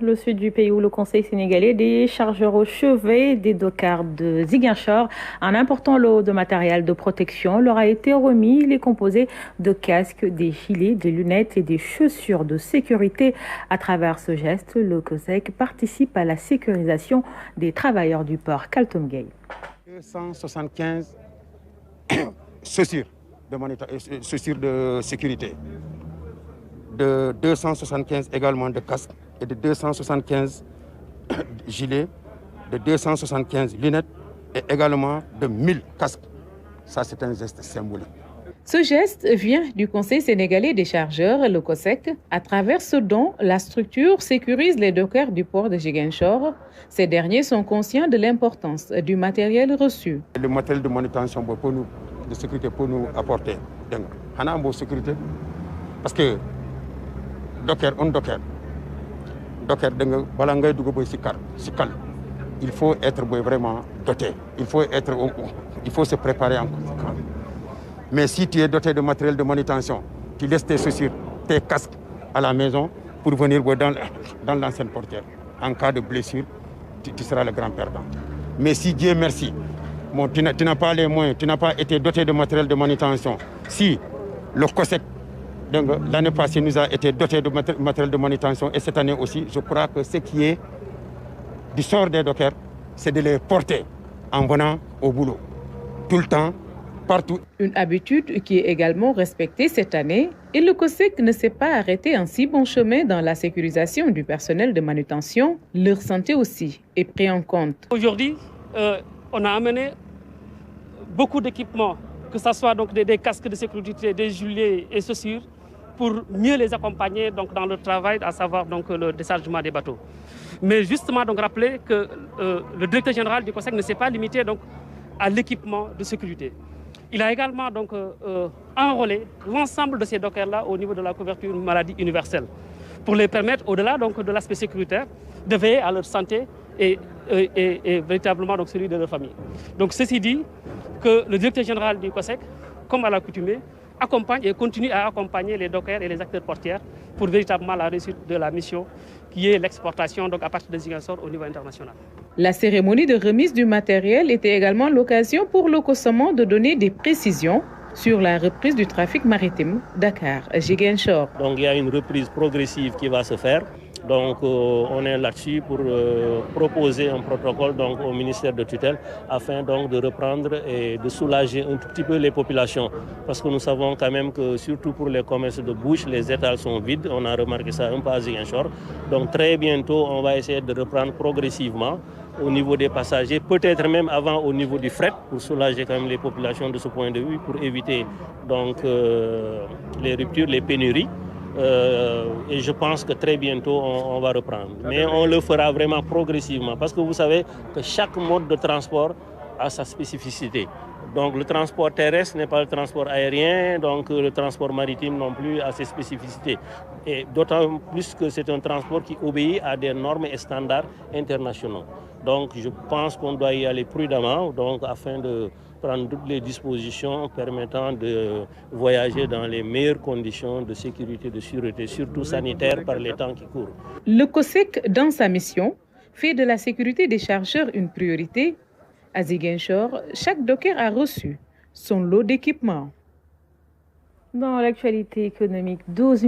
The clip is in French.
le sud du pays où le Conseil sénégalais des chargeurs au chevet des dockers de Ziguinchor. Un important lot de matériel de protection leur a été remis. Il est composé de casques, des gilets, des lunettes et des chaussures de sécurité. À travers ce geste, le COSEC participe à la sécurisation des travailleurs du port Kaltoum Gueye. 275 chaussures de sécurité, de 275 également de casques et de 275 gilets, de 275 lunettes et également de 1000 casques. Ça, c'est un geste symbolique. Ce geste vient du Conseil sénégalais des chargeurs, le COSEC. À travers ce don, la structure sécurise les dockers du port de Ziguinchor. Ces derniers sont conscients de l'importance du matériel reçu. Le matériel de manutention de sécurité pour nous apporter. Donc, on a une bonne sécurité parce que docker, il faut être vraiment doté. Il faut se préparer en conséquence. Mais si tu es doté de matériel de manutention, tu laisses tes chaussures, tes casques à la maison pour venir dans l'ancienne portière. En cas de blessure, tu seras le grand perdant. Mais si Dieu merci, bon, tu n'as pas les moyens, tu n'as pas été doté de matériel de manutention. Si le COSEC, l'année passée, nous a été doté de matériel de manutention et cette année aussi, je crois que ce qui est du sort des dockers, c'est de les porter en venant au boulot, tout le temps, partout. Une habitude qui est également respectée cette année, et le COSEC ne s'est pas arrêté en si bon chemin dans la sécurisation du personnel de manutention. Leur santé aussi est prise en compte. Aujourd'hui, on a amené beaucoup d'équipements, que ce soit donc des casques de sécurité, des gilets et chaussures, pour mieux les accompagner donc, dans le travail, à savoir donc, le déchargement des bateaux. Mais justement, donc, rappeler que le directeur général du COSEC ne s'est pas limité donc, à l'équipement de sécurité. Il a également donc, enrôlé l'ensemble de ces dockers-là au niveau de la couverture maladie universelle pour les permettre, au-delà de l'aspect sécuritaire, de veiller à leur santé et véritablement donc, celui de leur famille. Donc ceci dit, que le directeur général du COSEC, comme à l'accoutumée, accompagne et continue à accompagner les dockers et les acteurs portières pour véritablement la réussite de la mission qui est l'exportation donc à partir de Ziguinchor au niveau international. La cérémonie de remise du matériel était également l'occasion pour le COSOMO de donner des précisions sur la reprise du trafic maritime Dakar-Ziguinchor. Donc il y a une reprise progressive qui va se faire. Donc on est là-dessus pour proposer un protocole donc, au ministère de tutelle afin donc, de reprendre et de soulager un tout petit peu les populations. Parce que nous savons quand même que surtout pour les commerces de bouche, les étals sont vides. On a remarqué ça un peu à Ziguinchor. Donc très bientôt, on va essayer de reprendre progressivement au niveau des passagers, peut-être même avant au niveau du fret pour soulager quand même les populations de ce point de vue, pour éviter donc, les ruptures, les pénuries. Et je pense que très bientôt on va reprendre. Mais on le fera vraiment progressivement parce que vous savez que chaque mode de transport a sa spécificité. Donc le transport terrestre n'est pas le transport aérien, donc le transport maritime non plus a ses spécificités. Et d'autant plus que c'est un transport qui obéit à des normes et standards internationaux. Donc je pense qu'on doit y aller prudemment donc, afin de prendre toutes les dispositions permettant de voyager dans les meilleures conditions de sécurité, de sûreté, surtout sanitaire par les temps qui courent. Le COSEC, dans sa mission, fait de la sécurité des chargeurs une priorité. À Ziguinchor, chaque docker a reçu son lot d'équipements. Dans l'actualité économique, 12